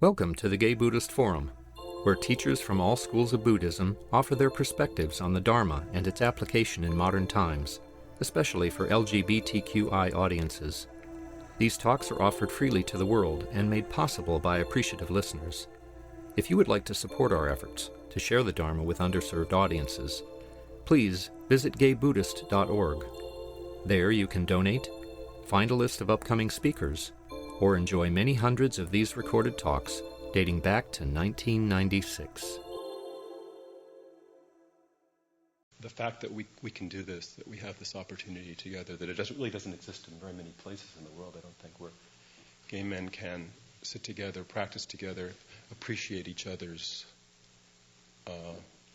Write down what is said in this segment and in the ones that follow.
Welcome to the Gay Buddhist Forum, where teachers from all schools of Buddhism offer their perspectives on the Dharma and its application in modern times, especially for LGBTQI audiences. These talks are offered freely to the world and made possible by appreciative listeners. If you would like to support our efforts to share the Dharma with underserved audiences, please visit gaybuddhist.org. There you can donate, find a list of upcoming speakers, or enjoy many hundreds of these recorded talks dating back to 1996. The fact that we can do this, that we have this opportunity together, that it really doesn't exist in very many places in the world, I don't think, where gay men can sit together, practice together, appreciate each other's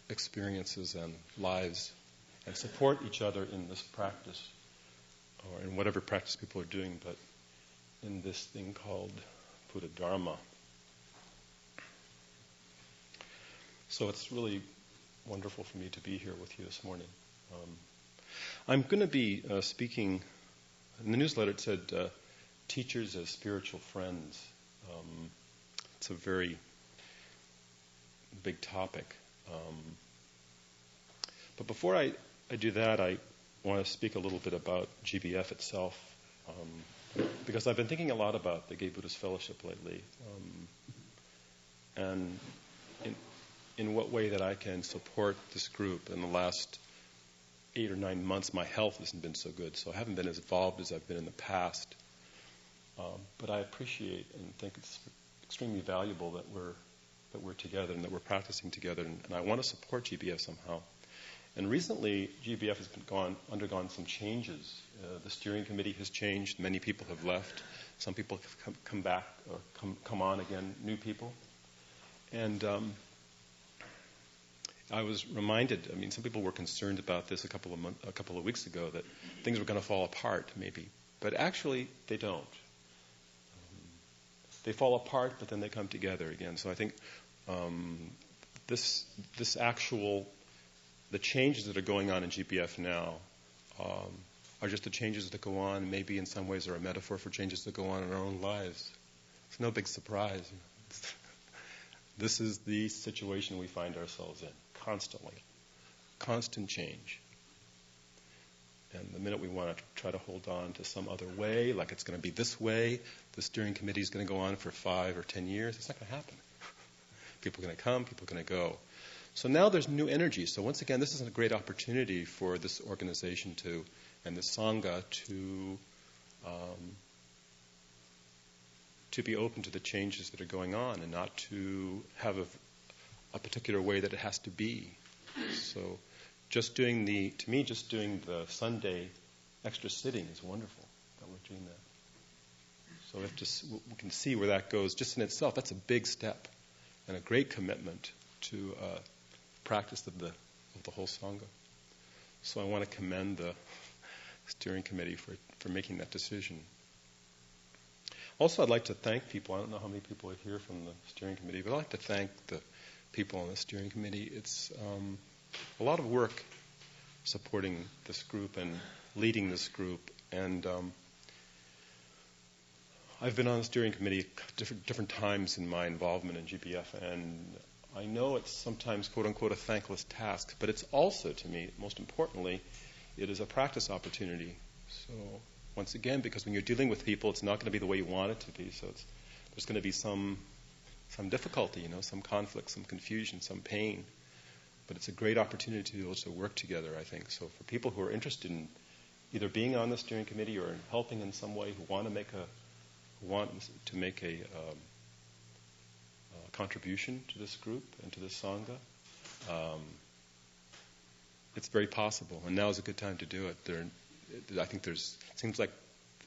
experiences and lives, and support each other in this practice, or in whatever practice people are doing, but in this thing called Buddha Dharma. So it's really wonderful for me to be here with you this morning. I'm going to be speaking, in the newsletter it said, teachers as spiritual friends. It's a very big topic. But before I do that, I want to speak a little bit about GBF itself, because I've been thinking a lot about the Gay Buddhist Fellowship lately, and in what way that I can support this group. In the last 8 or 9 months, my health hasn't been so good, so I haven't been as involved as I've been in the past. But I appreciate and think it's extremely valuable that we're together and that we're practicing together, and I want to support GBF somehow. And recently, GBF has undergone some changes. The steering committee has changed. Many people have left. Some people have come back or come on again, new people. And I was reminded, some people were concerned about this a couple of weeks ago, that things were going to fall apart, maybe. But actually, they don't. They fall apart, but then they come together again. So I think the changes that are going on in GBF now are just the changes that go on. Maybe in some ways are a metaphor for changes that go on in our own lives. It's no big surprise. This is the situation we find ourselves in, constantly. Constant change. And the minute we want to try to hold on to some other way, like it's going to be this way, the steering committee is going to go on for 5 or 10 years, it's not going to happen. People are going to come, people are going to go. So now there's new energy. So once again, this is a great opportunity for this organization and this Sangha to be open to the changes that are going on and not to have a particular way that it has to be. So just doing the Sunday extra sitting is wonderful that we're doing that. So we can see where that goes. Just in itself, that's a big step and a great commitment to practice of the whole Sangha. So I want to commend the steering committee for making that decision. Also, I'd like to thank people. I don't know how many people are here from the steering committee, but I'd like to thank the people on the steering committee. It's a lot of work supporting this group and leading this group. And I've been on the steering committee different times in my involvement in GBF, and I know it's sometimes, quote-unquote, a thankless task, but it's also, to me, most importantly, it is a practice opportunity. So, once again, because when you're dealing with people, it's not going to be the way you want it to be, so there's going to be some difficulty, some conflict, some confusion, some pain. But it's a great opportunity to be able to work together, I think. So for people who are interested in either being on the steering committee or in helping in some way, who want to make a contribution to this group and to this Sangha, it's very possible. And now is a good time to do it. I think it seems like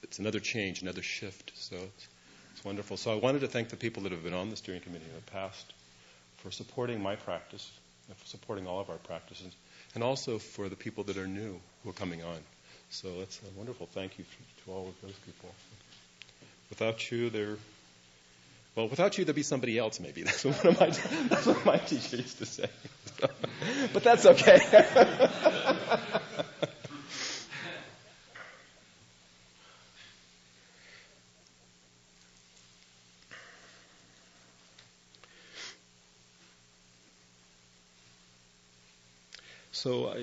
it's another change, another shift. So it's wonderful. So I wanted to thank the people that have been on the steering committee in the past for supporting my practice, and for supporting all of our practices, and also for the people that are new who are coming on. So it's a wonderful thank you to all of those people. Without you, there'd be somebody else, maybe. That's what my teacher used to say. But that's okay. So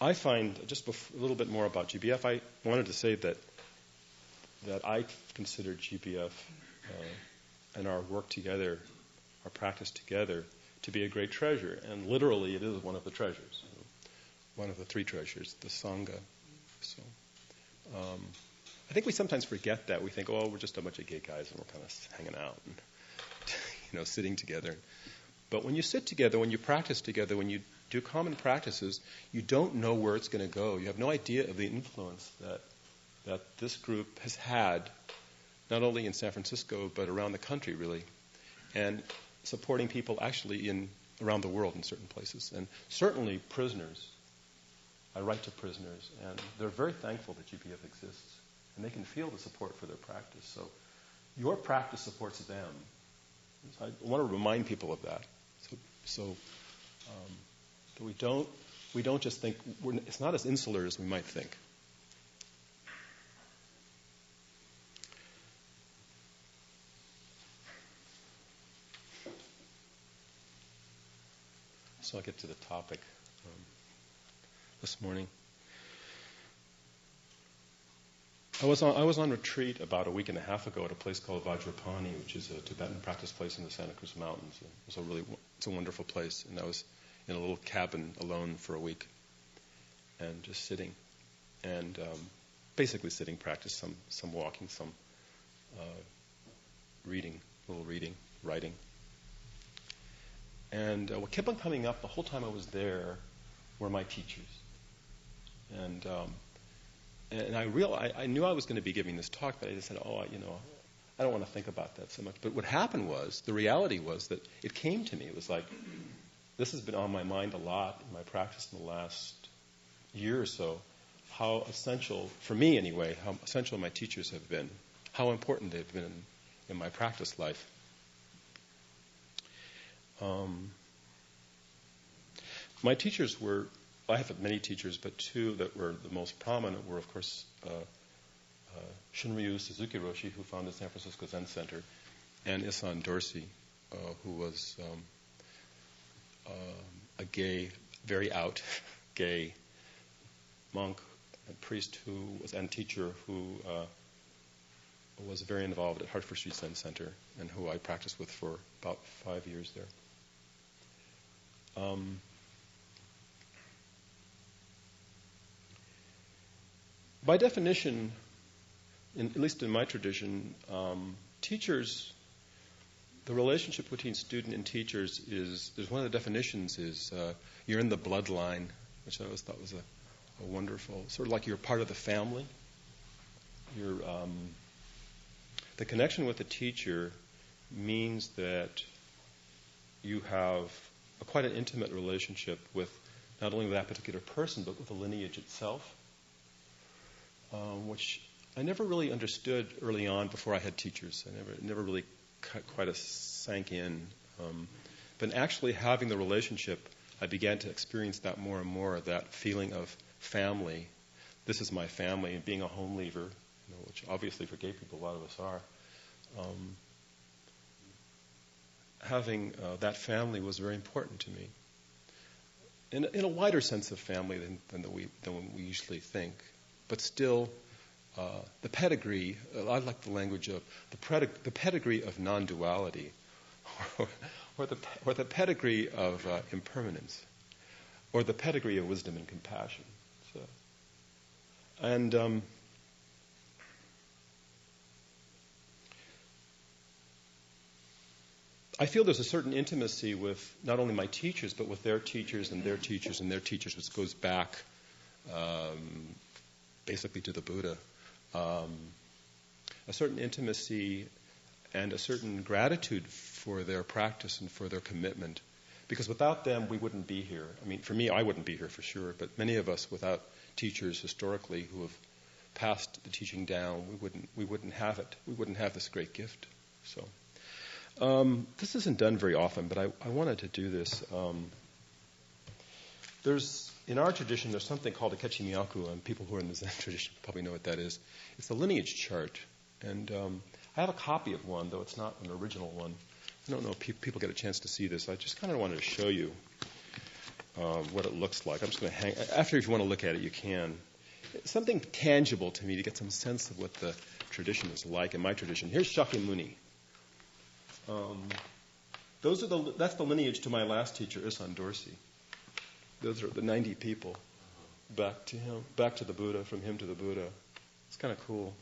I find, just a little bit more about GBF, I wanted to say that I consider GBF and our work together, our practice together, to be a great treasure. And literally it is one of the treasures, one of the three treasures, the Sangha. So I think we sometimes forget that. We think, oh, we're just a bunch of gay guys and we're kind of hanging out and sitting together. But when you sit together, when you practice together, when you do common practices, you don't know where it's going to go. You have no idea of the influence that this group has had, not only in San Francisco, but around the country, really, and supporting people actually around the world in certain places. And certainly prisoners. I write to prisoners, and they're very thankful that GPF exists, and they can feel the support for their practice. So your practice supports them. So I want to remind people of that. So that we don't just think, it's not as insular as we might think. So I'll get to the topic this morning. I was on retreat about a week and a half ago at a place called Vajrapani, which is a Tibetan practice place in the Santa Cruz Mountains. It's a wonderful place, and I was in a little cabin alone for a week, and just sitting, and basically sitting, practice some walking, some reading, writing. And what kept on coming up the whole time I was there were my teachers. And I knew I was going to be giving this talk, but I just said, I don't want to think about that so much. But what happened was, the reality was that it came to me. It was like, this has been on my mind a lot in my practice in the last year or so, how essential, for me anyway, how essential my teachers have been, how important they've been in my practice life. My teachers were, I have many teachers, but two that were the most prominent were, of course, Shunryu Suzuki Roshi, who founded San Francisco Zen Center, and Issan Dorsey, who was a gay, very out gay monk and priest and teacher who was very involved at Hartford Street Zen Center, and who I practiced with for about 5 years there. By definition, at least in my tradition, teachers, the relationship between student and teachers there's one of the definitions is you're in the bloodline, which I always thought was a wonderful, sort of like you're part of the family. The connection with the teacher means that you have quite an intimate relationship with not only that particular person, but with the lineage itself, which I never really understood early on before I had teachers. I never really quite sank in. But actually having the relationship, I began to experience that more and more, that feeling of family. This is my family, and being a home leaver, which obviously for gay people a lot of us are. Having that family was very important to me. In a wider sense of family than we usually think. But still, the pedigree, I like the language of the pedigree of non-duality, or the pedigree of impermanence, or the pedigree of wisdom and compassion. I feel there's a certain intimacy with not only my teachers, but with their teachers and their teachers and their teachers, which goes back basically to the Buddha. A certain intimacy and a certain gratitude for their practice and for their commitment. Because without them, we wouldn't be here. I mean, for me, I wouldn't be here for sure, but many of us without teachers historically who have passed the teaching down, we wouldn't have it. We wouldn't have this great gift. So this isn't done very often, but I wanted to do this. In our tradition, there's something called a Kechimiyaku, and people who are in the Zen tradition probably know what that is. It's a lineage chart, and I have a copy of one, though it's not an original one. I don't know if people get a chance to see this. I just kind of wanted to show you. what it looks like. I'm just going to hang. After, if you want to look at it, you can. It's something tangible to me to get some sense of what the tradition is like in my tradition. Here's Shakyamuni. That's the lineage to my last teacher, Issan Dorsey. Those are the 90 people back to him, back to the Buddha, from him to the Buddha. It's kind of cool.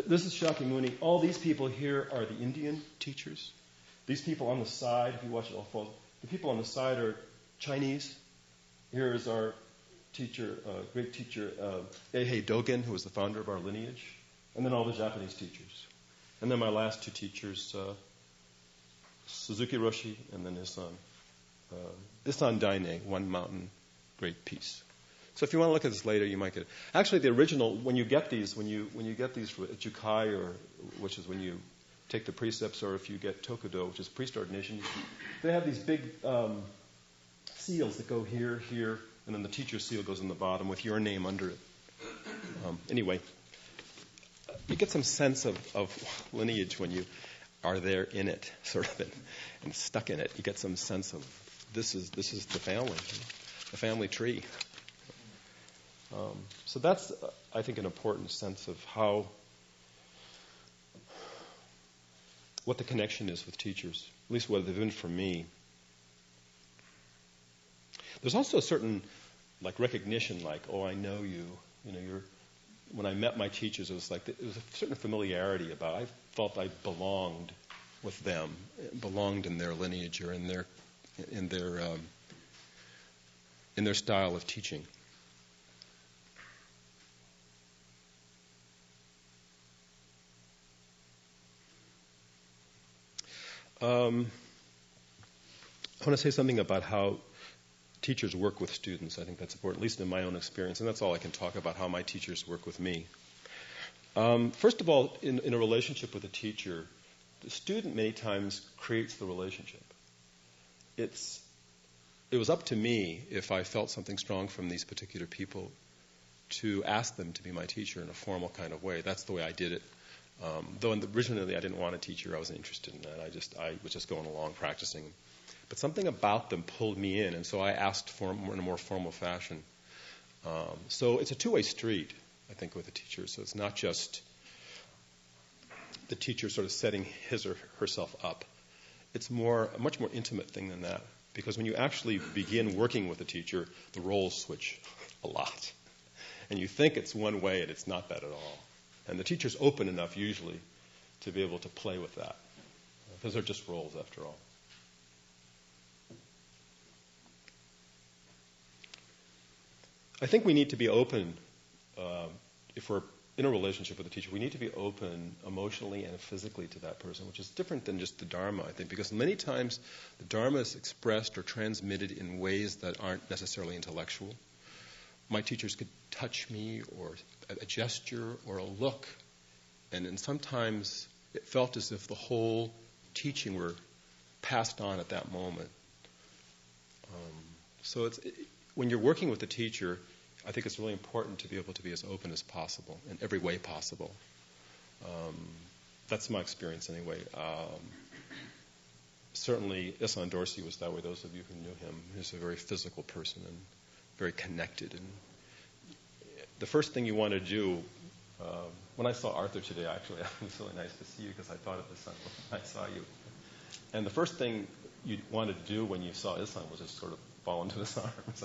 This is Shakyamuni. All these people here are the Indian teachers. These people on the side, if you watch it all fall, the people on the side are Chinese. Here is our teacher, great teacher, Eihei Dogen, who was the founder of our lineage. And then all the Japanese teachers. And then my last two teachers, Suzuki Roshi and then Issan. Issan Daine, One Mountain, Great Peace. So if you want to look at this later, you might get it. Actually, the original, when you get these at Jukai, or which is when you take the precepts, or if you get Tokudo, which is priest ordination, they have these big seals that go here, here, and then the teacher's seal goes in the bottom with your name under it. Anyway, you get some sense of lineage when you are there in it, sort of, and stuck in it. You get some sense of this is the family tree. So that's, I think, an important sense of what the connection is with teachers, at least what they've been for me. There's also a certain, recognition, oh, I know you. When I met my teachers, it was a certain familiarity about. I felt I belonged with them, belonged in their lineage or in their style of teaching. I want to say something about how teachers work with students. I think that's important, at least in my own experience, and that's all I can talk about, how my teachers work with me. First of all, in a relationship with a teacher, the student many times creates the relationship. It was up to me, if I felt something strong from these particular people, to ask them to be my teacher in a formal kind of way. That's the way I did it. Though originally I didn't want a teacher, I wasn't interested in that. I was just going along practicing. But something about them pulled me in, and so I asked in a more formal fashion. So it's a two-way street, I think, with a teacher. So it's not just the teacher sort of setting his or herself up. It's a much more intimate thing than that. Because when you actually begin working with a teacher, the roles switch a lot. And you think it's one way, and it's not that at all. And the teacher's open enough, usually, to be able to play with that. Because they're just roles, after all. I think we need to be open, if we're in a relationship with a teacher, we need to be open emotionally and physically to that person, which is different than just the Dharma, I think, because many times the Dharma is expressed or transmitted in ways that aren't necessarily intellectual. My teachers could touch me, or a gesture, or a look, and then sometimes it felt as if the whole teaching were passed on at that moment. So when you're working with a teacher, I think it's really important to be able to be as open as possible, in every way possible. That's my experience anyway. Certainly, Issan Dorsey was that way. Those of you who knew him, he's a very physical person and very connected. And the first thing you want to do, when I saw Arthur today, actually, it was really nice to see you because I thought of Issan when I saw you. And the first thing you wanted to do when you saw Issan was just sort of fall into his arms.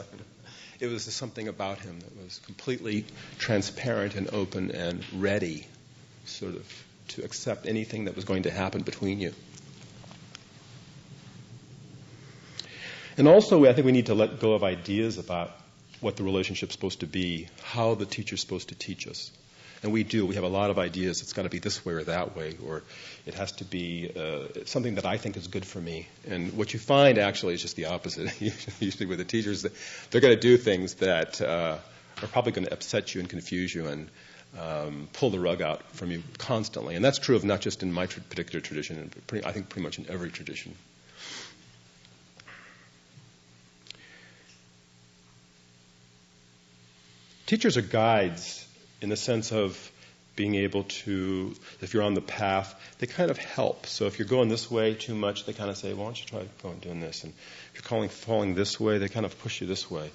It was just something about him that was completely transparent and open and ready, sort of, to accept anything that was going to happen between you. And also, I think we need to let go of ideas about what the relationship's supposed to be, how the teacher's supposed to teach us. And we do. We have a lot of ideas. It's got to be this way or that way, or it has to be something that I think is good for me. And what you find, actually, is just the opposite. Usually with the teachers, they're going to do things that are probably going to upset you and confuse you and pull the rug out from you constantly. And that's true of not just in my particular tradition, but I think pretty much in every tradition. Teachers are guides in the sense of being able to, if you're on the path, they kind of help. So if you're going this way too much, they kind of say, well, why don't you try going doing this? And if you're falling this way, they kind of push you this way.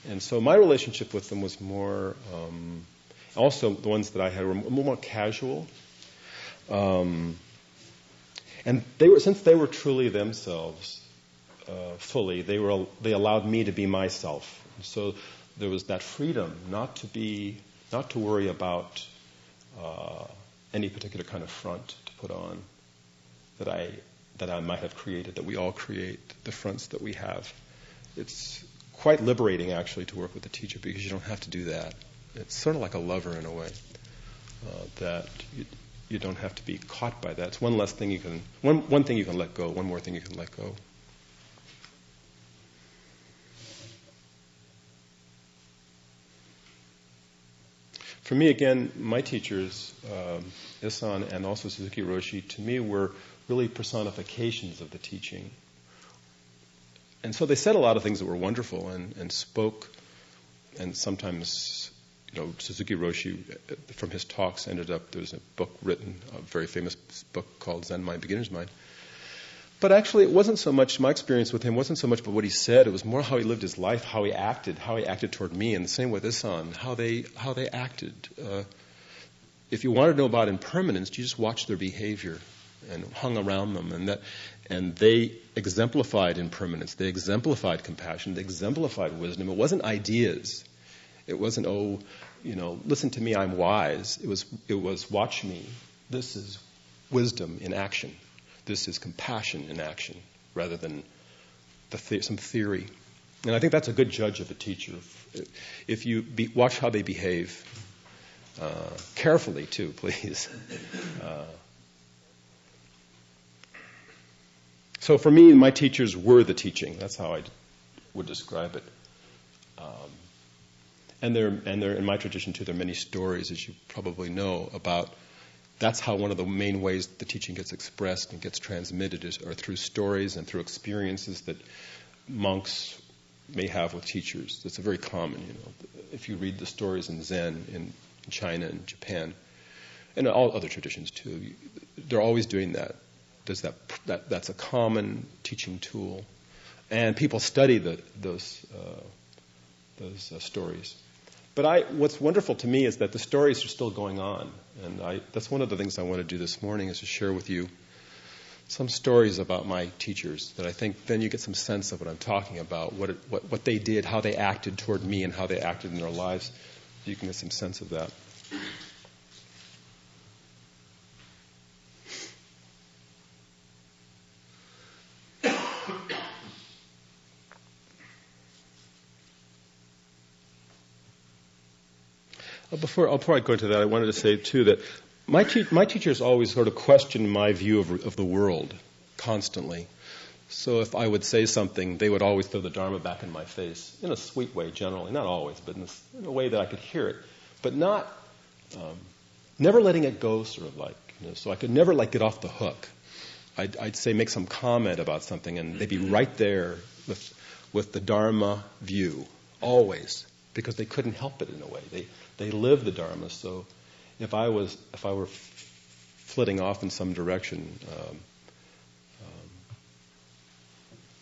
And so my relationship with them was more, also the ones that I had were more casual. And since they were truly themselves, fully, they allowed me to be myself. And so there was that freedom not to worry about any particular kind of front to put on that I might have created, that we all create, the fronts that we have. It's quite liberating, actually, to work with a teacher because you don't have to do that. It's sort of like a lover in a way, that you don't have to be caught by that. It's one less thing one thing you can let go, one more thing you can let go. For me, again, my teachers, Issan and also Suzuki Roshi, to me were really personifications of the teaching. And so they said a lot of things that were wonderful and spoke, and sometimes, Suzuki Roshi, from his talks, there's a book written, a very famous book called Zen Mind, Beginner's Mind. But actually, it wasn't so much, my experience with him wasn't so much about what he said, it was more how he lived his life, how he acted toward me, and the same with Issan, how they acted. If you want to know about impermanence, you just watch their behavior and hung around them, and they exemplified impermanence, they exemplified compassion, they exemplified wisdom. It wasn't ideas. It wasn't, listen to me, I'm wise. It was watch me. This is wisdom in action. This is compassion in action, rather than some theory. And I think that's a good judge of a teacher. If you watch how they behave, carefully too, please. So for me, my teachers were the teaching. That's how I would describe it. And there, in my tradition too, there are many stories, as you probably know, about. That's how one of the main ways the teaching gets expressed and gets transmitted are through stories and through experiences that monks may have with teachers. That's very common, If you read the stories in Zen in China and Japan, and all other traditions too, they're always doing that. That's a common teaching tool, and people study those stories. But what's wonderful to me is that the stories are still going on, and that's one of the things I want to do this morning is to share with you some stories about my teachers that I think then you get some sense of what I'm talking about, what they did, how they acted toward me, and how they acted in their lives. You can get some sense of that. Before I go into that, I wanted to say, too, that my teachers always sort of questioned my view of the world constantly. So if I would say something, they would always throw the Dharma back in my face, in a sweet way generally, not always, but in a way that I could hear it, but not, never letting it go, sort of like, so I could never get off the hook. I'd say make some comment about something, and they'd be right there with the Dharma view, always, because they couldn't help it in a way. They lived the Dharma, so if I were flitting off in some direction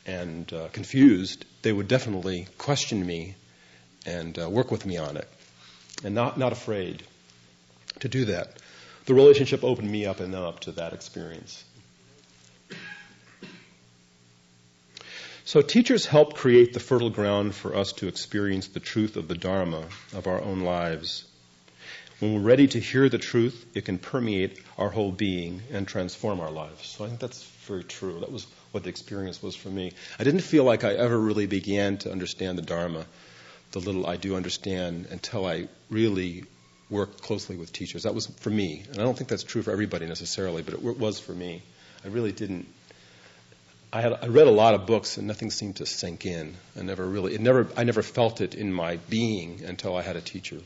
and confused, they would definitely question me and work with me on it, and not afraid to do that. The relationship opened me up and them up to that experience. So teachers help create the fertile ground for us to experience the truth of the Dharma of our own lives. When we're ready to hear the truth, it can permeate our whole being and transform our lives. So I think that's very true. That was what the experience was for me. I didn't feel like I ever really began to understand the Dharma, the little I do understand, until I really worked closely with teachers. That was for me. And I don't think that's true for everybody necessarily, but it was for me. I really didn't. I read a lot of books and nothing seemed to sink in. I never felt it in my being until I had a teacher.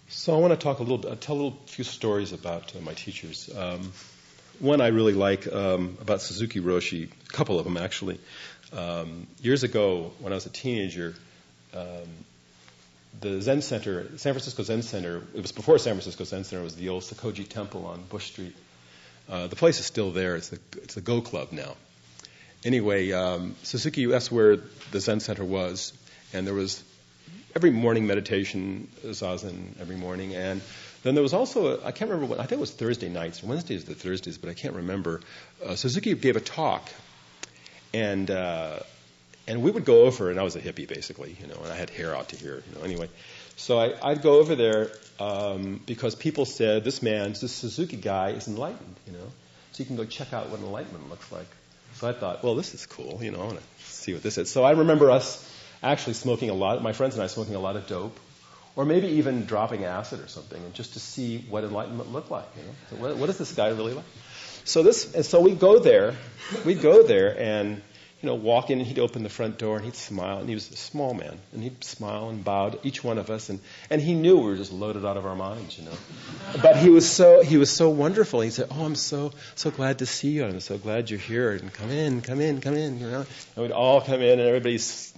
So I want to tell a few stories about my teachers. One I really like about Suzuki Roshi, a couple of them actually. Years ago, when I was a teenager, the Zen Center, San Francisco Zen Center, it was before San Francisco Zen Center, it was the old Sakoji Temple on Bush Street. The place is still there. It's the Go Club now. Anyway, Suzuki, that's where the Zen Center was, and there was every morning meditation, zazen every morning, and then there was also, I can't remember what, I think it was Thursday nights, Wednesdays or Thursdays, but I can't remember. Suzuki gave a talk, and we would go over, and I was a hippie basically, and I had hair out to here, anyway. So I'd go over there because people said, this Suzuki guy is enlightened, so you can go check out what enlightenment looks like. So I thought, well, this is cool, I want to see what this is. So I remember us actually smoking a lot, my friends and I smoking a lot of dope, or maybe even dropping acid or something, and just to see what enlightenment looked like. So what is this guy really like? So we'd go there, and walk in, and he'd open the front door, and he'd smile, and he was a small man, and he'd smile and bow to each one of us, and he knew we were just loaded out of our minds, But he was so wonderful. He said, "Oh, I'm so glad to see you. I'm so glad you're here, and come in, And we'd all come in, and everybody's,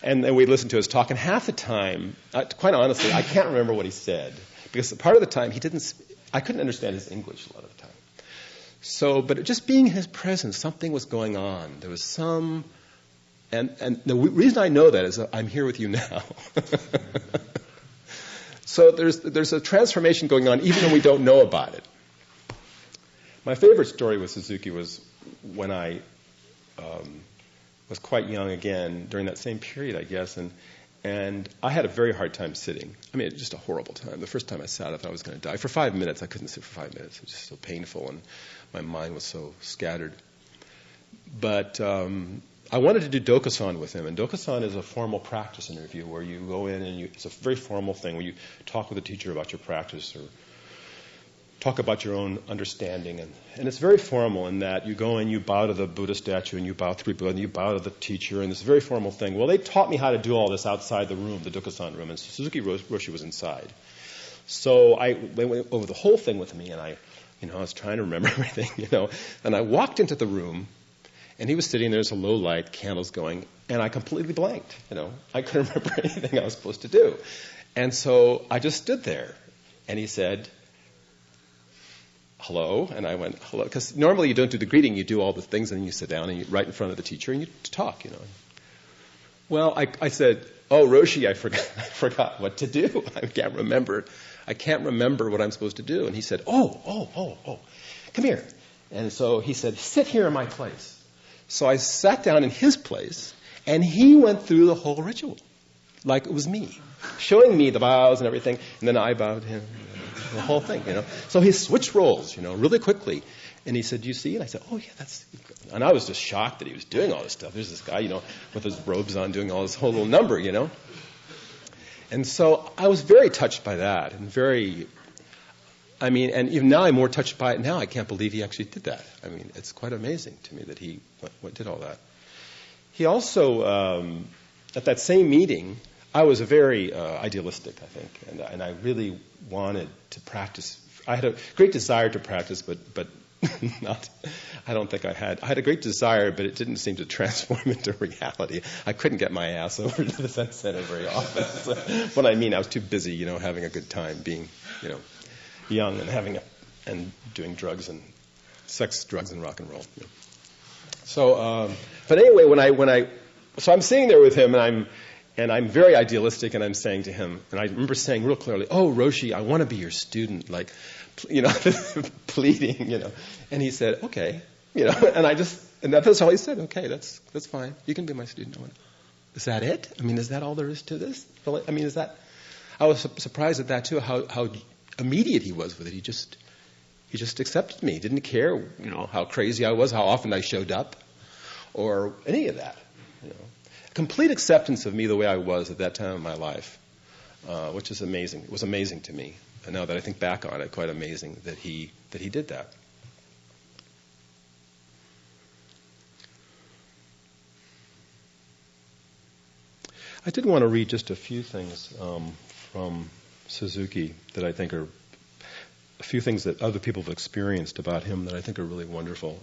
And then we'd listen to his talk, and half the time, quite honestly, I can't remember what he said, because part of the time I couldn't understand his English a lot of the time. So, but just being in his presence, something was going on. There was some, and the reason I know that is that I'm here with you now. So there's a transformation going on, even though we don't know about it. My favorite story with Suzuki was when I was quite young again, during that same period, I guess, and I had a very hard time sitting. I mean, just a horrible time. The first time I sat, I thought I was going to die. For 5 minutes, I couldn't sit for 5 minutes. It was just so painful, and my mind was so scattered. But I wanted to do Dokusan with him, and Dokusan is a formal practice interview where you go in and it's a very formal thing where you talk with the teacher about your practice or talk about your own understanding. And it's very formal in that you go in, you bow to the Buddha statue, and you bow to Buddha, and you bow to the teacher, and it's a very formal thing. Well, they taught me how to do all this outside the room, the Dokusan room, and Suzuki Roshi was inside. So they went over the whole thing with me, and I was trying to remember everything, And I walked into the room, and he was sitting there, there's a low light, candles going, and I completely blanked, I couldn't remember anything I was supposed to do. And so I just stood there, and he said, hello, and I went, hello, because normally you don't do the greeting, you do all the things, and then you sit down and you right in front of the teacher and you talk, Well, I said, oh, Roshi, I forgot what to do. I can't remember what I'm supposed to do. And he said, oh, come here. And so he said, sit here in my place. So I sat down in his place, and he went through the whole ritual, like it was me, showing me the bows and everything, and then I bowed him. The whole thing, So he switched roles, really quickly. And he said, do you see? And I said, oh, yeah, that's... And I was just shocked that he was doing all this stuff. There's this guy, with his robes on doing all this whole little number, And so I was very touched by that and and even now I'm more touched by it now. I can't believe he actually did that. I mean, it's quite amazing to me that he did all that. He also, at that same meeting... I was very idealistic, I think, and I really wanted to practice. I had a great desire to practice, but not. I don't think I had. I had a great desire, but it didn't seem to transform into reality. I couldn't get my ass over to the Zen Center very often. So, what I mean, I was too busy, having a good time, being, young and doing drugs and sex, drugs, and rock and roll. So, but anyway, so I'm sitting there with him, and I'm very idealistic, and I'm saying to him, and I remember saying real clearly, oh, Roshi, I want to be your student, pleading, And he said, okay, and that's all he said, okay, that's fine. You can be my student. Is that it? I mean, is that all there is to this? I mean, I was surprised at that too, how immediate he was with it. He just accepted me. Didn't care, how crazy I was, how often I showed up, or any of that, Complete acceptance of me the way I was at that time in my life, which is amazing. It was amazing to me. And now that I think back on it, quite amazing that he did that. I did want to read just a few things from Suzuki that I think are a few things that other people have experienced about him that I think are really wonderful.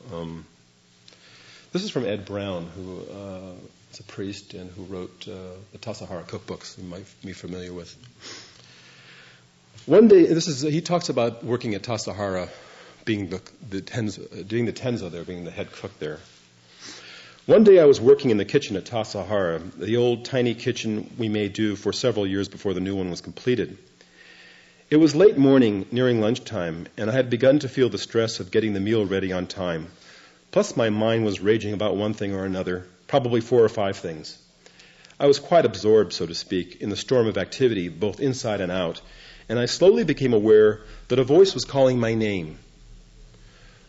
This is from Ed Brown, who is a priest and who wrote the Tassajara cookbooks you might be familiar with. One day, he talks about working at Tassajara, being doing the tenzo there, being the head cook there. One day I was working in the kitchen at Tassajara, the old tiny kitchen we made do for several years before the new one was completed. It was late morning, nearing lunchtime, and I had begun to feel the stress of getting the meal ready on time. Plus my mind was raging about one thing or another, probably 4 or 5 things. I was quite absorbed, so to speak, in the storm of activity, both inside and out, and I slowly became aware that a voice was calling my name.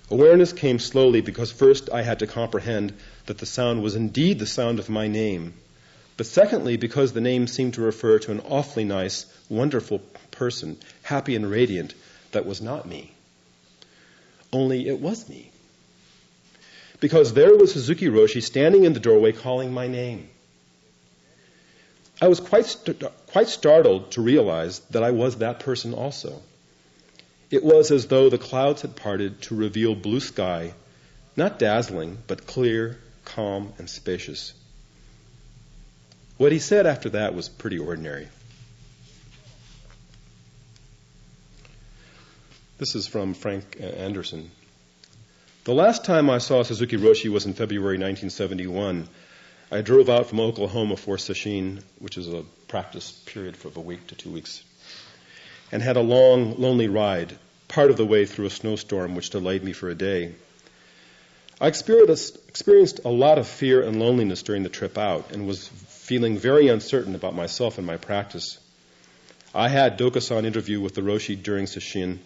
Awareness came slowly because first I had to comprehend that the sound was indeed the sound of my name, but secondly because the name seemed to refer to an awfully nice, wonderful person, happy and radiant, that was not me. Only it was me. Because there was Suzuki Roshi standing in the doorway calling my name. I was quite startled to realize that I was that person also. It was as though the clouds had parted to reveal blue sky, not dazzling, but clear, calm, and spacious. What he said after that was pretty ordinary. This is from Frank Anderson. The last time I saw Suzuki Roshi was in February 1971. I drove out from Oklahoma for Sesshin, which is a practice period of a week to 2 weeks, and had a long, lonely ride, part of the way through a snowstorm which delayed me for a day. I experienced a lot of fear and loneliness during the trip out and was feeling very uncertain about myself and my practice. I had Dokusan interview with the Roshi during Sesshin,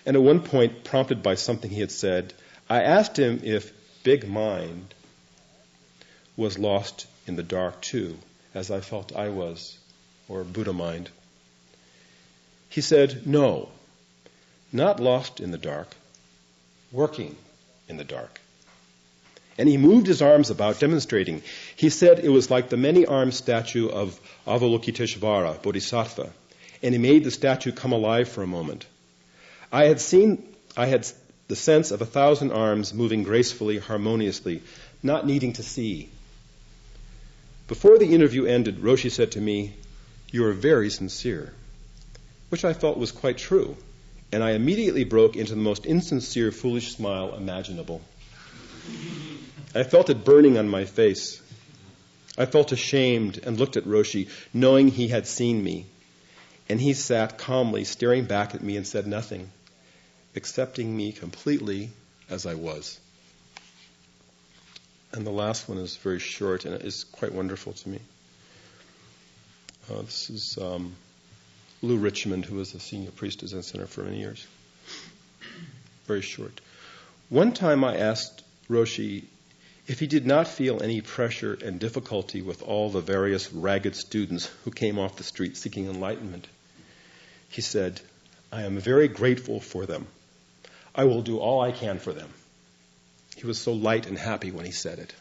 and at one point, prompted by something he had said, I asked him if Big Mind was lost in the dark too, as I felt I was, or Buddha mind. He said, no, not lost in the dark, working in the dark. And he moved his arms about, demonstrating. He said it was like the many-armed statue of Avalokiteshvara, Bodhisattva, and he made the statue come alive for a moment. I had the sense of 1,000 arms moving gracefully, harmoniously, not needing to see. Before the interview ended, Roshi said to me, "You are very sincere," which I felt was quite true, and I immediately broke into the most insincere, foolish smile imaginable. I felt it burning on my face. I felt ashamed and looked at Roshi, knowing he had seen me, and he sat calmly staring back at me and said nothing, accepting me completely as I was. And the last one is very short and it is quite wonderful to me. This is Lou Richmond, who was a senior priest at Zen Center for many years. Very short. One time I asked Roshi if he did not feel any pressure and difficulty with all the various ragged students who came off the street seeking enlightenment. He said, "I am very grateful for them. I will do all I can for them." He was so light and happy when he said it.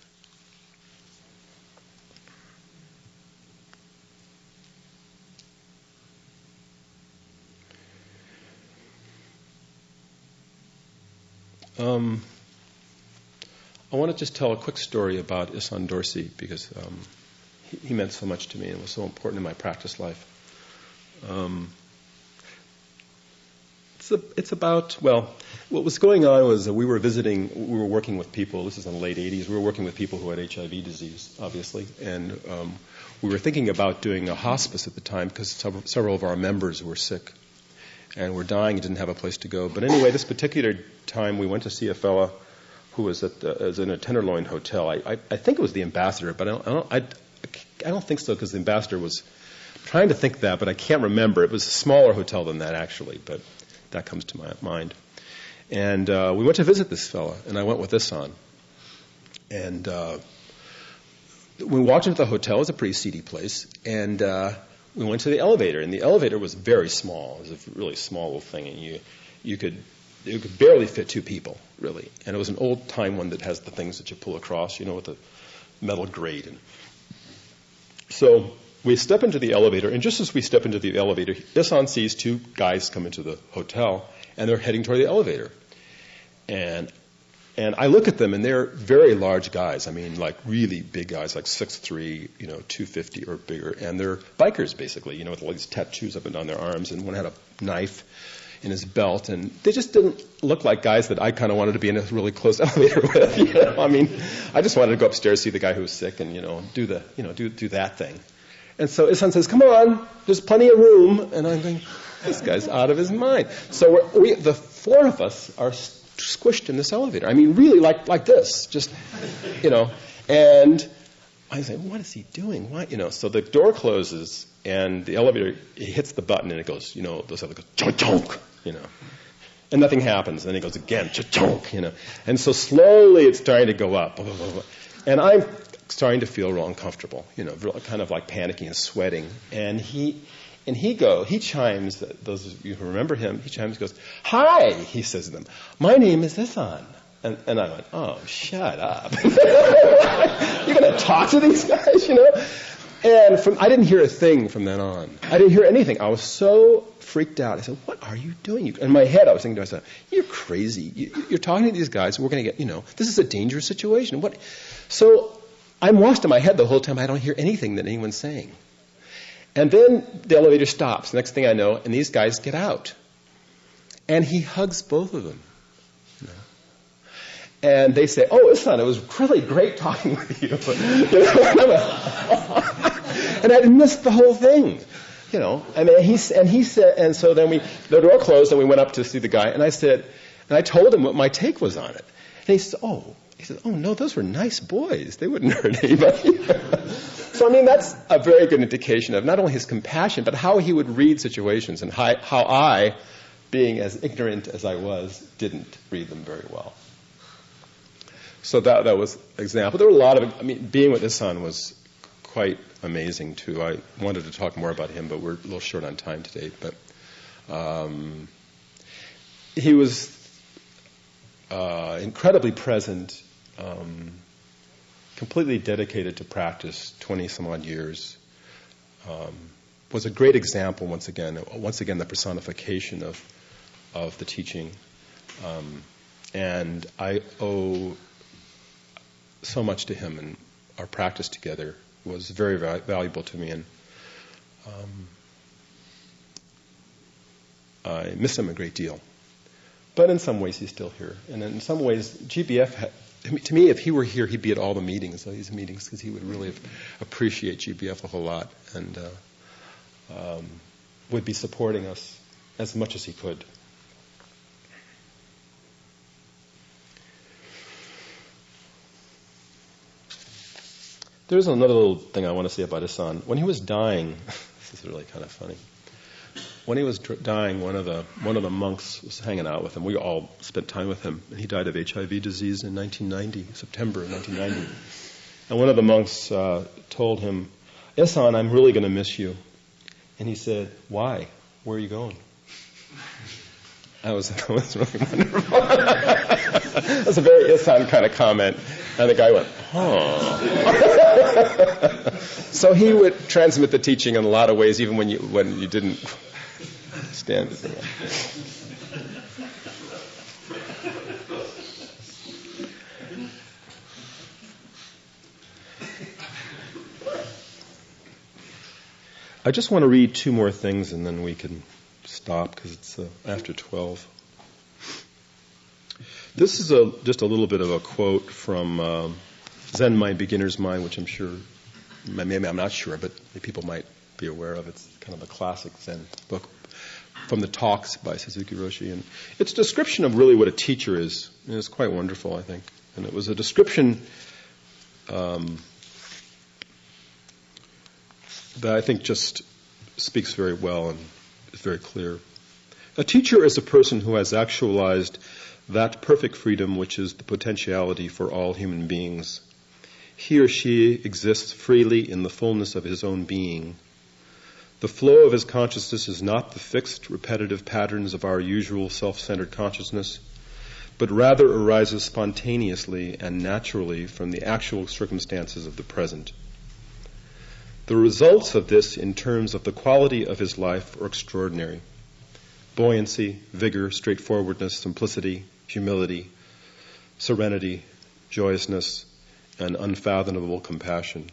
I want to just tell a quick story about Issan Dorsey because he meant so much to me and was so important in my practice life. It's about, well, what was going on was that we were working with people, this is in the late 80s, we were working with people who had HIV disease, obviously, and we were thinking about doing a hospice at the time because several of our members were sick and were dying and didn't have a place to go. But anyway, this particular time we went to see a fella who was in a Tenderloin hotel. I think it was the ambassador, but I don't think so because the ambassador was trying to think that, but I can't remember. It was a smaller hotel than that, actually, but that comes to my mind. And we went to visit this fella, and I went with Issan. And we walked into the hotel. It was a pretty seedy place. And we went to the elevator, and the elevator was very small. It was a really small little thing, and you could barely fit 2 people, really. And it was an old-time one that has the things that you pull across, with the metal grate. And so we step into the elevator, and just as we step into the elevator, Issan sees 2 guys come into the hotel, and they're heading toward the elevator. And And I look at them, and they're very large guys. I mean, like really big guys, like 6'3", 250 or bigger. And they're bikers, basically, with all these tattoos up and down their arms. And one had a knife in his belt. And they just didn't look like guys that I kind of wanted to be in a really close elevator with. I mean, I just wanted to go upstairs, see the guy who was sick, and, do that thing. And so Issan says, "Come on, there's plenty of room." And I'm going, this guy's out of his mind. So the four of us are squished in this elevator. I mean, really like this, just, and I say, what is he doing? Why, so the door closes and the elevator, it hits the button and it goes, those other goes, chunk, and nothing happens. And then it goes again, chunk, and so slowly it's starting to go up, and I'm starting to feel real uncomfortable, kind of like panicking and sweating. And he chimes, those of you who remember him, he goes, "Hi," he says to them, "my name is Issan." And I went, "Oh, shut up." You're going to talk to these guys, And I didn't hear a thing from then on. I didn't hear anything. I was so freaked out. I said, "What are you doing?" In my head, I was thinking to myself, "You're crazy. You're talking to these guys, and we're going to get, this is a dangerous situation." So I'm lost in my head the whole time. I don't hear anything that anyone's saying. And then the elevator stops. Next thing I know, and these guys get out. And he hugs both of them. And they say, "Oh, Issan, it was really great talking with you." And I missed the whole thing. And so then the door closed and we went up to see the guy. And I told him what my take was on it. And he said, "Oh no, those were nice boys. They wouldn't hurt anybody." So, that's a very good indication of not only his compassion, but how he would read situations and how I, being as ignorant as I was, didn't read them very well. So that was an example. There were a lot of, being with Issan was quite amazing, too. I wanted to talk more about him, but we're a little short on time today. But he was incredibly present, completely dedicated to practice, 20-some-odd years. Was a great example, once again, the personification of the teaching. And I owe so much to him, and our practice together was very valuable to me. And I miss him a great deal. But in some ways, he's still here. And in some ways, GBF, to me, if he were here, he'd be at all the meetings, these meetings, because he would really appreciate GBF a whole lot and would be supporting us as much as he could. There's another little thing I want to say about Issan. When he was dying, this is really kind of funny. When he was dying, one of the monks was hanging out with him. We all spent time with him, and he died of HIV disease in 1990, September of 1990. And one of the monks told him, "Issan, I'm really going to miss you." And he said, "Why? Where are you going?" That was really wonderful. That's a very Issan kind of comment. And the guy went, "Oh." So he would transmit the teaching in a lot of ways, even when you didn't stand it. I just want to read two more things, and then we can stop because it's after 12. This is just a little bit of a quote from Zen Mind, Beginner's Mind, which I'm sure, maybe I'm not sure, but people might be aware of. It's kind of a classic Zen book from the Talks by Suzuki Roshi. And it's a description of really what a teacher is. And it's quite wonderful, I think. And it was a description that I think just speaks very well and is very clear. A teacher is a person who has actualized that perfect freedom which is the potentiality for all human beings. He or she exists freely in the fullness of his own being. The flow of his consciousness is not the fixed, repetitive patterns of our usual self-centered consciousness, but rather arises spontaneously and naturally from the actual circumstances of the present. The results of this in terms of the quality of his life are extraordinary. Buoyancy, vigor, straightforwardness, simplicity, humility, serenity, joyousness, and unfathomable compassion.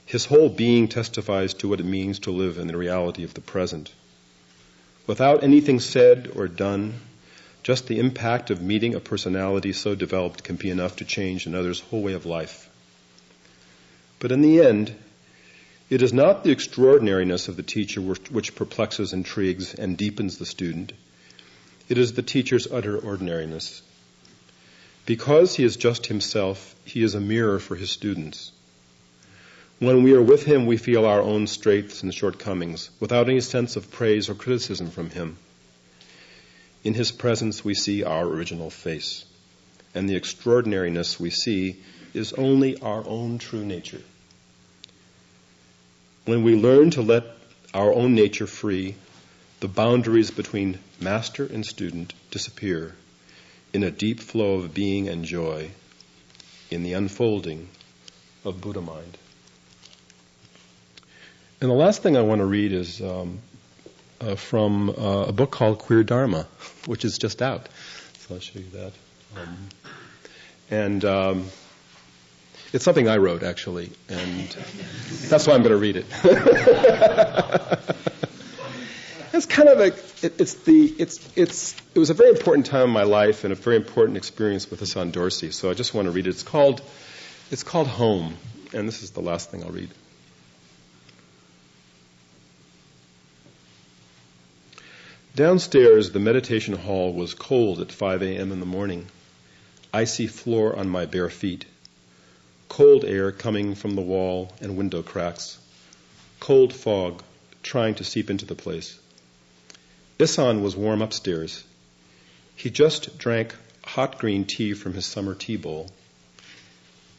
His whole being testifies to what it means to live in the reality of the present. Without anything said or done, just the impact of meeting a personality so developed can be enough to change another's whole way of life. But in the end, it is not the extraordinariness of the teacher which perplexes, intrigues, and deepens the student. It is the teacher's utter ordinariness. Because he is just himself, he is a mirror for his students. When we are with him, we feel our own strengths and shortcomings, without any sense of praise or criticism from him. In his presence, we see our original face, and the extraordinariness we see is only our own true nature. When we learn to let our own nature free, the boundaries between master and student disappear in a deep flow of being and joy in the unfolding of Buddha mind. And the last thing I want to read is from a book called Queer Dharma, which is just out. So I'll show you that. It's something I wrote, actually, and that's why I'm going to read it. It's kind of it was a very important time in my life and a very important experience with Issan Dorsey. So I just want to read it. It's called Home, and this is the last thing I'll read. Downstairs, the meditation hall was cold at 5 a.m. in the morning. Icy floor on my bare feet. Cold air coming from the wall and window cracks. Cold fog trying to seep into the place. Issan was warm upstairs. He just drank hot green tea from his summer tea bowl.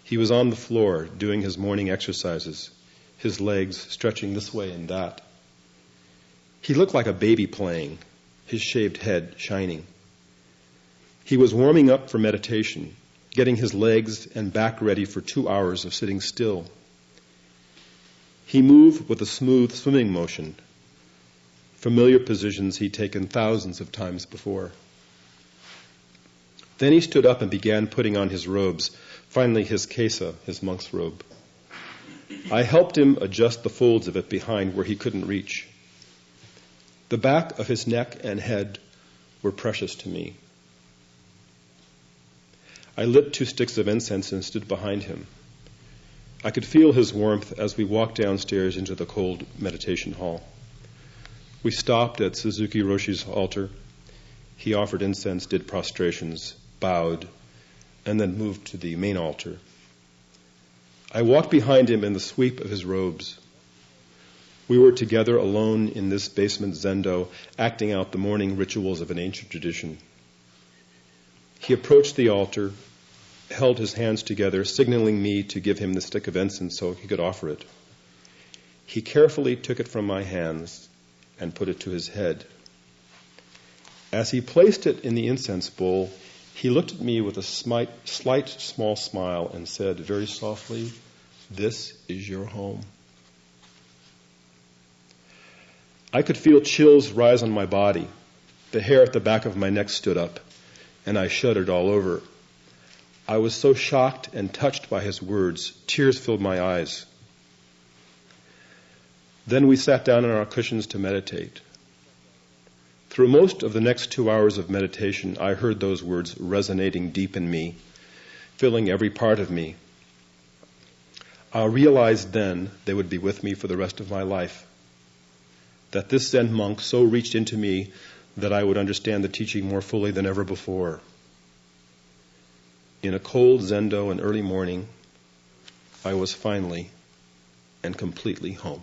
He was on the floor doing his morning exercises, his legs stretching this way and that. He looked like a baby playing, his shaved head shining. He was warming up for meditation, getting his legs and back ready for 2 hours of sitting still. He moved with a smooth swimming motion, familiar positions he'd taken thousands of times before. Then he stood up and began putting on his robes, finally his kesa, his monk's robe. I helped him adjust the folds of it behind where he couldn't reach. The back of his neck and head were precious to me. I lit 2 sticks of incense and stood behind him. I could feel his warmth as we walked downstairs into the cold meditation hall. We stopped at Suzuki Roshi's altar. He offered incense, did prostrations, bowed, and then moved to the main altar. I walked behind him in the sweep of his robes. We were together alone in this basement zendo, acting out the morning rituals of an ancient tradition. He approached the altar, held his hands together, signaling me to give him the stick of incense so he could offer it. He carefully took it from my hands and put it to his head. As he placed it in the incense bowl, he looked at me with a slight small smile and said very softly, "This is your home." I could feel chills rise on my body. The hair at the back of my neck stood up, and I shuddered all over. I was so shocked and touched by his words, tears filled my eyes. Then we sat down on our cushions to meditate. Through most of the next 2 hours of meditation, I heard those words resonating deep in me, filling every part of me. I realized then they would be with me for the rest of my life. That this Zen monk so reached into me that I would understand the teaching more fully than ever before. In a cold zendo and early morning, I was finally and completely home.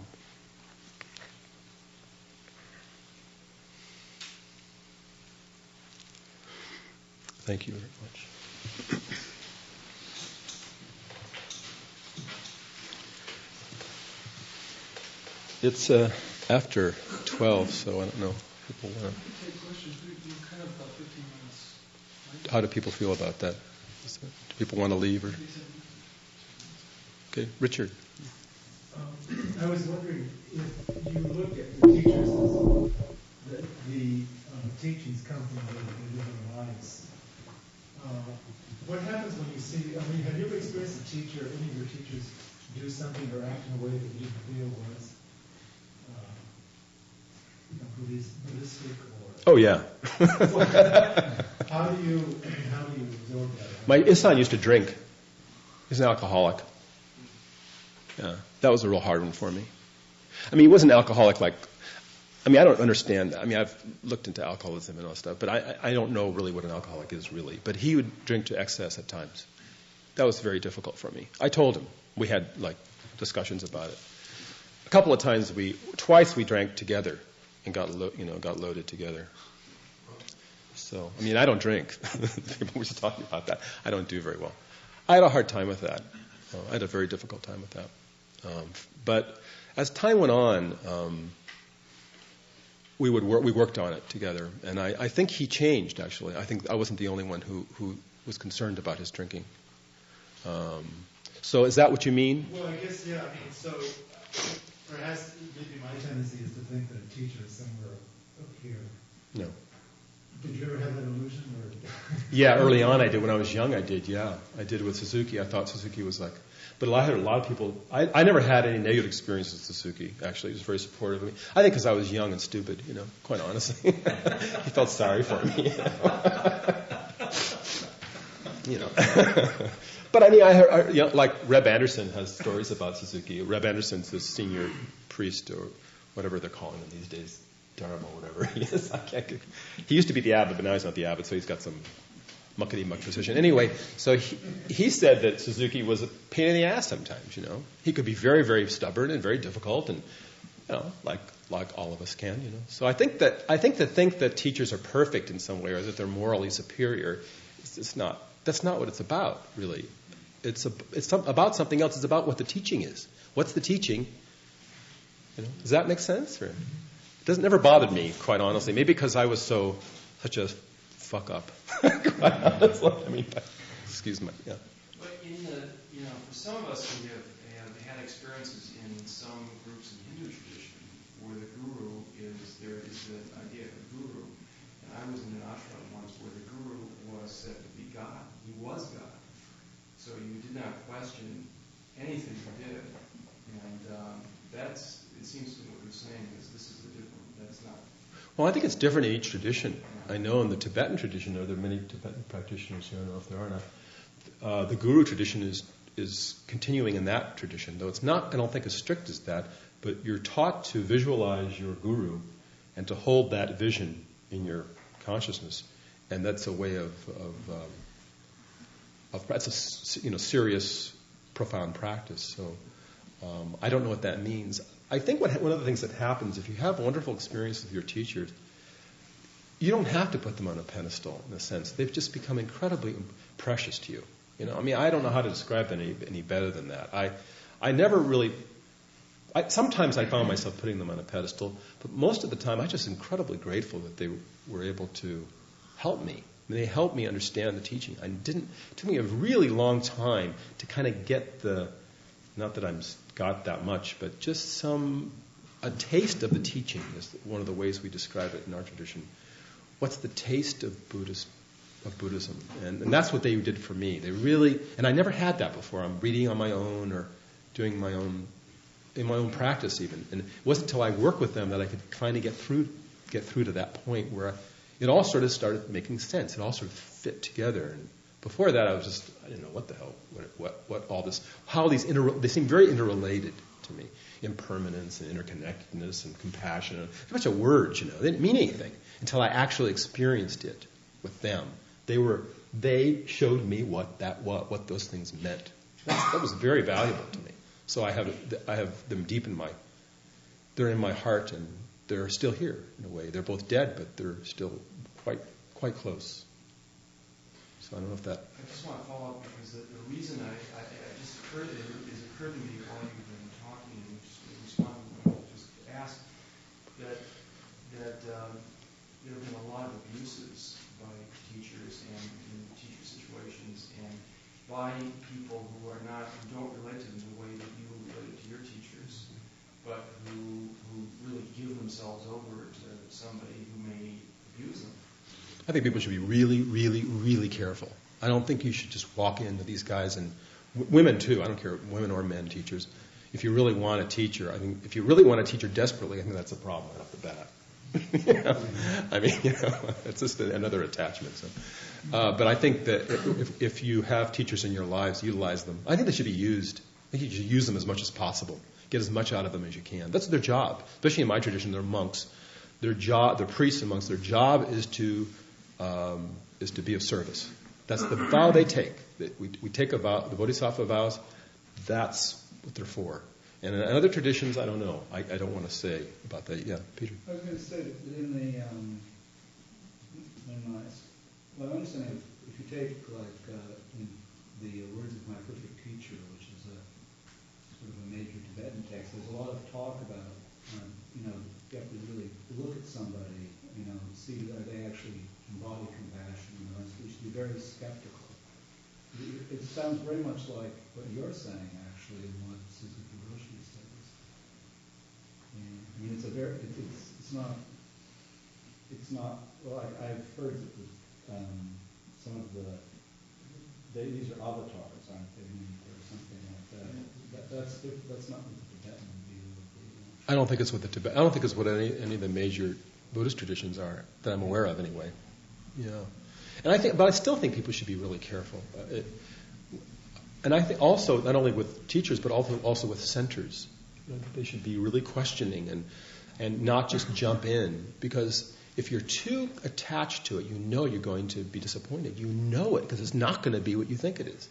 Thank you very much. It's after 12, so I don't know. People want to. How do people feel about that? Do people want to leave? Or? Okay, Richard. I was wondering if you look at the teachers, the teachings come from their living lives. experience a teacher, any of your teachers, do something or act in a way that you didn't feel was Buddhistic or? Oh yeah. How do you absorb that? My Issan used to drink. He's an alcoholic. Yeah, that was a real hard one for me. I mean, he wasn't alcoholic like. I mean, I don't understand. I mean, I've looked into alcoholism and all that stuff, but I don't know really what an alcoholic is really. But he would drink to excess at times. That was very difficult for me. I told him. We had like discussions about it. A couple of times twice we drank together and got loaded together. So, I mean, I don't drink. We were just talking about that. I don't do very well. I had a hard time with that. I had a very difficult time with that. But as time went on, we worked on it together, and I think he changed. Actually, I think I wasn't the only one who was concerned about his drinking. So, is that what you mean? Well, I guess yeah. I mean, so perhaps maybe my tendency is to think that a teacher is somewhere up here. No. Did you ever have that illusion? Or? Yeah, early on I did. When I was young, I did. Yeah, I did with Suzuki. I thought Suzuki was like. But I had a lot of people. I never had any negative experiences with Suzuki. Actually, he was very supportive of me. I think because I was young and stupid. Quite honestly, he felt sorry for me. But I mean, I heard, like Reb Anderson has stories about Suzuki. Reb Anderson's the senior priest or whatever they're calling him these days, Dharma, whatever he is. He used to be the abbot, but now he's not the abbot, so he's got some muckety-muck position. Anyway, so he said that Suzuki was a pain in the ass sometimes. He could be very, very stubborn and very difficult, and like all of us can. So I think that teachers are perfect in some way, or that they're morally superior, it's not. That's not what it's about, really. It's about something else. It's about what the teaching is. What's the teaching? Does that make sense? Or it never bothered me, quite honestly. Maybe because I was such a fuck up. That's what I mean. Excuse me. Yeah. But for some of us who have had experiences in some groups in the Hindu tradition where the guru there is the idea of a guru. And I was in an ashram once where the guru was said to be God. He was God. So you did not question anything you did. And it seems to me what you're saying is this is that's not. Well, I think it's different in each tradition. I know in the Tibetan tradition, there are many Tibetan practitioners here. I don't know if there are not. The guru tradition is continuing in that tradition, though it's not, I don't think, as strict as that, but you're taught to visualize your guru and to hold that vision in your consciousness. And that's a way of that's a serious, profound practice. So I don't know what that means. I think one of the things that happens if you have wonderful experiences with your teachers, you don't have to put them on a pedestal in a sense. They've just become incredibly precious to you. I mean, I don't know how to describe it any better than that. I never really. Sometimes I found myself putting them on a pedestal, but most of the time I'm just incredibly grateful that they were able to help me. I mean, they helped me understand the teaching. It took me a really long time to kind of get not that I'm got that much, but just a taste of the teaching is one of the ways we describe it in our tradition. What's the taste of Buddhism? And that's what they did for me. They really, and I never had that before. I'm reading on my own or doing in my own practice even. And it wasn't until I worked with them that I could finally get through to that point where it all sort of started making sense. It all sort of fit together. And before that, I didn't know what the hell, what all this, how they seem very interrelated to me. Impermanence and interconnectedness and compassion. A bunch of words, They didn't mean anything until I actually experienced it with them. They showed me what those things meant. That was very valuable to me. So I have them deep they're in my heart, and they're still here in a way. They're both dead, but they're still quite close. So I don't know if that. I just want to follow up because the reason I just occurred to me while you've been talking and just responding to what I just asked that there have been a lot of abuses by teachers and in teacher situations and by people who don't relate to them the way that you related to your teachers, but who really give themselves over to somebody who may abuse them. I think people should be really, really, really careful. I don't think you should just walk into these guys and women too, I don't care, women or men teachers, if you really want a teacher, I think if you really want a teacher desperately, I think that's a problem right off the bat. I mean, it's just another attachment. So. But I think that if you have teachers in your lives, utilize them. I think they should be used. I think you should use them as much as possible. Get as much out of them as you can. That's their job. Especially in my tradition, they're monks. Their job, they're priests and monks. Their job is to be of service. That's the vow they take. We take a vow, the Bodhisattva vows. That's what they're for. And in other traditions, I don't know. I don't want to say about that. Yeah, Peter. I was going to say that in the well, I understand if you take in the Words of My Perfect Teacher, which is a sort of a major Tibetan text, there's a lot of talk about you have to really look at somebody, see are they actually embody compassion. You should be very skeptical. It sounds very much like what you're saying, actually, and what Suzuki Roshi says. I mean, it's not. Well, I've heard that some of these are avatars, aren't they, or something like that. That's not what the Tibetan view would be. I don't think it's what any of the major Buddhist traditions are that I'm aware of, anyway. Yeah, but I still think people should be really careful. And I think also not only with teachers, but also with centers, they should be really questioning and not just jump in, because if you're too attached to it, you're going to be disappointed. You know it, because it's not going to be what you think it is.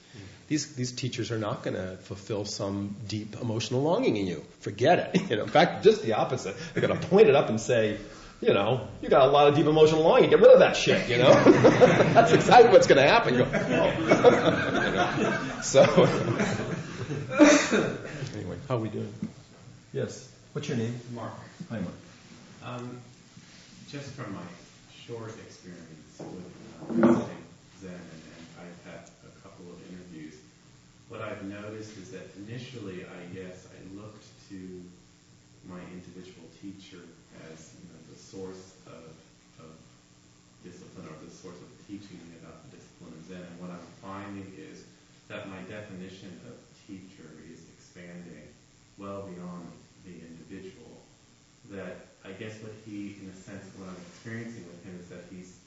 These teachers are not going to fulfill some deep emotional longing in you. Forget it. In fact, just the opposite. They're going to point it up and say, you got a lot of deep emotional longing. Get rid of that shit. That's exactly what's going to happen. You go, So, anyway, how are we doing? Yes. What's your name? Mark. Hi, Mark. Just from my short experience with Soto Zen, and I've had a couple of interviews, what I've noticed is that initially, I looked to my individual teacher as the source of discipline, or the source of teaching me about the discipline of Zen. And what I'm finding is that my definition of teacher is expanding well beyond the individual. That I guess what I'm experiencing with him is that he's,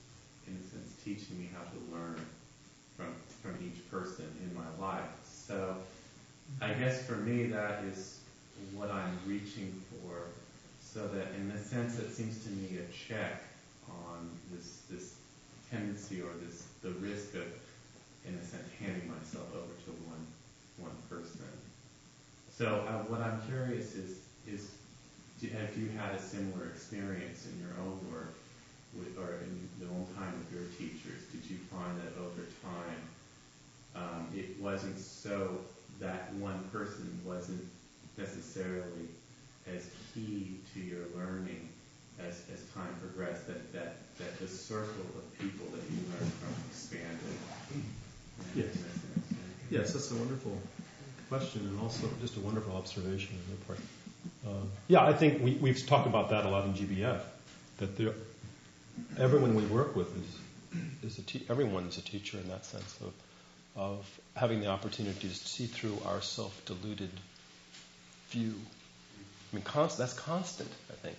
in a sense, teaching me how to learn from each person in my life. So I guess for me that is what I'm reaching for, so that in a sense it seems to me a check on this tendency, or the risk of, in a sense, handing myself over to one person. So what I'm curious is have you had a similar experience in your own work, or in the own time with your teachers? Did you find that over time it wasn't so that one person wasn't necessarily as key to your learning as time progressed, that the circle of people that you learned from expanded? Yes. Yes, that's a wonderful question, and also just a wonderful observation on your part. I think we've talked about that a lot in GBF, that everyone we work with everyone is a teacher in that sense of having the opportunity to see through our self-deluded view. I mean, that's constant, I think.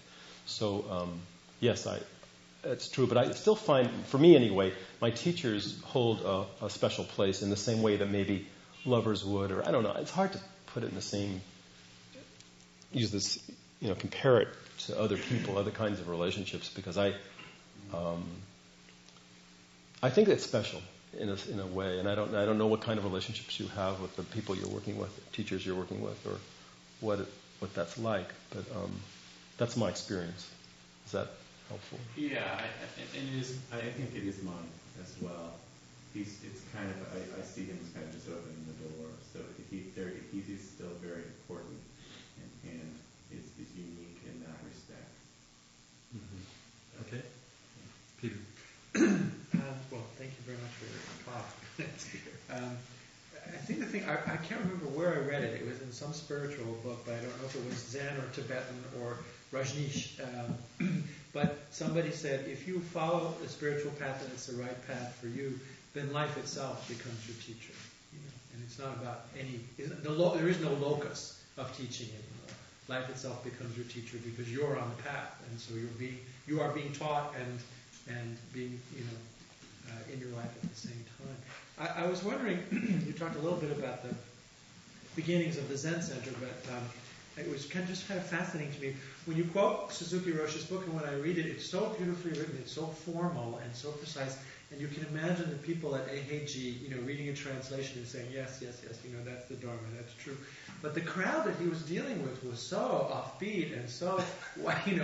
So, yes, it's true, but I still find, for me anyway, my teachers hold a special place in the same way that maybe lovers would, or I don't know. It's hard to put it in the same. Use this, compare it to other people, other kinds of relationships, because I think it's special in a way, and I don't know what kind of relationships you have with the people you're working with, teachers you're working with, or what that's like. But that's my experience. Is that helpful? Yeah, I think it is mine as well. It's kind of, I see him as kind of just opening the door. So he is still very important, and is unique in that respect. Mm-hmm. Okay. Peter. Well, thank you very much for your talk. I think the thing, I can't remember where I read it. It was in some spiritual book, but I don't know if it was Zen or Tibetan or Rajneesh. But somebody said, if you follow the spiritual path and it's the right path for you, then life itself becomes your teacher. And it's not about there is no locus of teaching anymore. Life itself becomes your teacher because you're on the path, and so you are being taught and being in your life at the same time. I was wondering, you talked a little bit about the beginnings of the Zen Center, but it was kind of fascinating to me. When you quote Suzuki Roshi's book, and when I read it, it's so beautifully written, it's so formal and so precise, and you can imagine the people at Eiheiji, reading a translation and saying, yes, that's the Dharma, that's true. But the crowd that he was dealing with was so offbeat and so, wacky.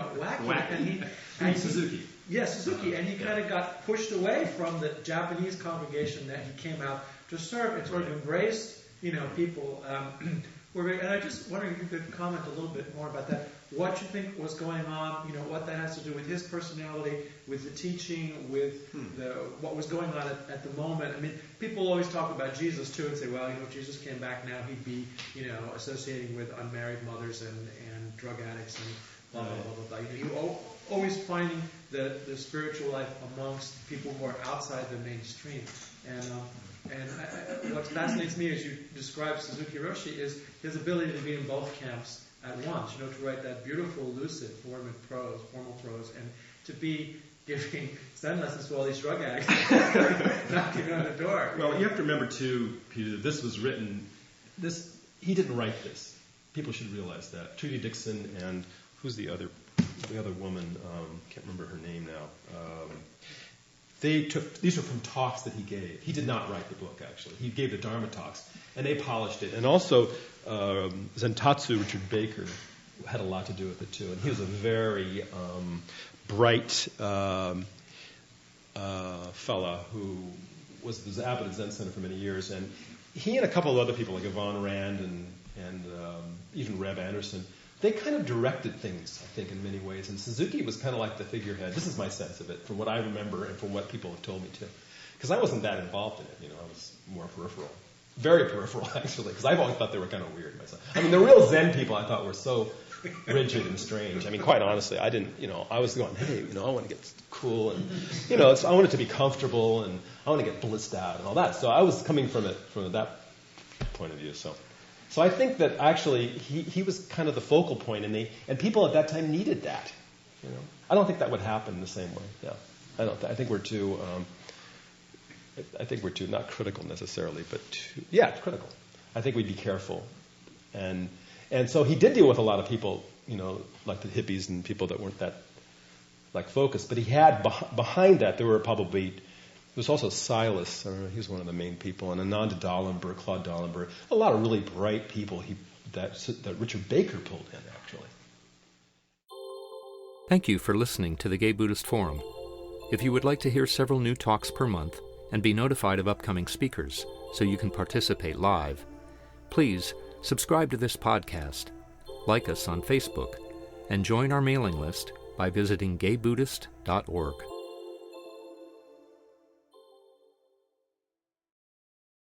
And Suzuki. Yes, Suzuki, and he kind of got pushed away from the Japanese congregation that he came out to serve and sort of embraced, people. And I just wondering if you could comment a little bit more about that. What you think was going on, what that has to do with his personality, with the teaching, with what was going on at the moment. I mean, people always talk about Jesus too and say, well, if Jesus came back now, he'd be, associating with unmarried mothers and drug addicts and blah, blah, blah, blah, blah. You always finding the spiritual life amongst people who are outside the mainstream. And what fascinates me as you describe Suzuki Roshi is his ability to be in both camps at once, to write that beautiful, lucid formal prose, and to be giving Zen lessons to all these drug addicts knocking on the door. Well, you have to remember too, Peter, this was written, he didn't write this. People should realize that. Trudy Dixon and who's the other woman, can't remember her name now. These are from talks that he gave. He did not write the book, actually. He gave the Dharma talks, and they polished it. And also, Zentatsu, Richard Baker, had a lot to do with it, too. And he was a very bright fella who was abbot at Zen Center for many years. And he and a couple of other people, like Yvonne Rand and even Reb Anderson, they kind of directed things, I think, in many ways. And Suzuki was kind of like the figurehead. This is my sense of it, from what I remember and from what people have told me, too. Because I wasn't that involved in it, I was more peripheral. Very peripheral, actually, because I've always thought they were kind of weird myself. I mean, the real Zen people I thought were so rigid and strange. I mean, quite honestly, I didn't, I was going, hey, I want to get cool, and, I want it to be comfortable, and I want to get blissed out and all that. So I was coming from it from that point of view, So I think that actually he was kind of the focal point, and people at that time needed that. I don't think that would happen in the same way. Yeah, I don't. I think we're too. Not critical necessarily, but critical. I think we'd be careful, and so he did deal with a lot of people, like the hippies and people that weren't that focused. But he had behind that there were probably. There was also Silas, he was one of the main people, and Ananda Dallenberg, Claude Dallenberg, a lot of really bright people that Richard Baker pulled in, actually. Thank you for listening to the Gay Buddhist Forum. If you would like to hear several new talks per month and be notified of upcoming speakers so you can participate live, please subscribe to this podcast, like us on Facebook, and join our mailing list by visiting gaybuddhist.org.